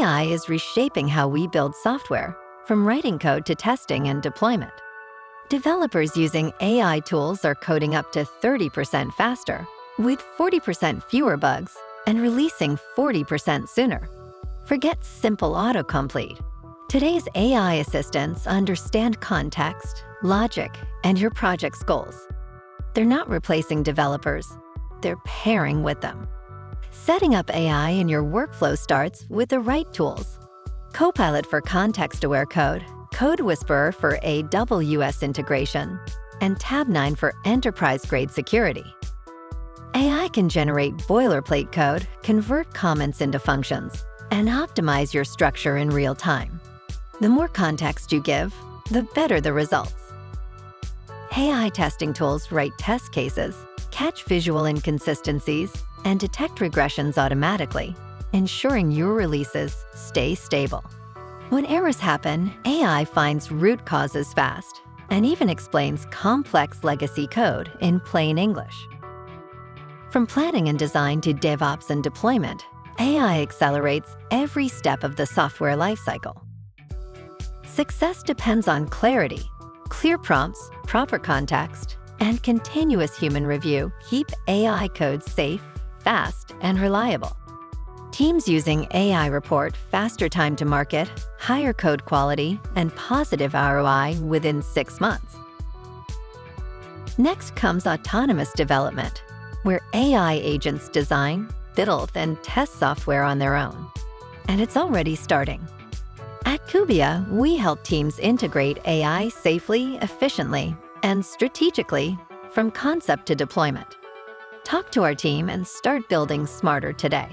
AI is reshaping how we build software, from writing code to testing and deployment. Developers using AI tools are coding up to 30% faster, with 40% fewer bugs, and releasing 40% sooner. Forget simple autocomplete. Today's AI assistants understand context, logic, and your project's goals. They're not replacing developers, they're pairing with them. Setting up AI in your workflow starts with the right tools. Copilot for context-aware code, CodeWhisperer for AWS integration, and Tabnine for enterprise-grade security. AI can generate boilerplate code, convert comments into functions, and optimize your structure in real time. The more context you give, the better the results. AI testing tools write test cases, catch visual inconsistencies, and detect regressions automatically, ensuring your releases stay stable. When errors happen, AI finds root causes fast and even explains complex legacy code in plain English. From planning and design to DevOps and deployment, AI accelerates every step of the software lifecycle. Success depends on clarity. Clear prompts, proper context, and continuous human review keep AI code safe, fast, and reliable. Teams using AI report faster time to market, higher code quality, and positive ROI within 6 months. Next comes autonomous development, where AI agents design, build, and test software on their own. And it's already starting. At koombea, we help teams integrate AI safely, efficiently, and strategically from concept to deployment. Talk to our team and start building smarter today.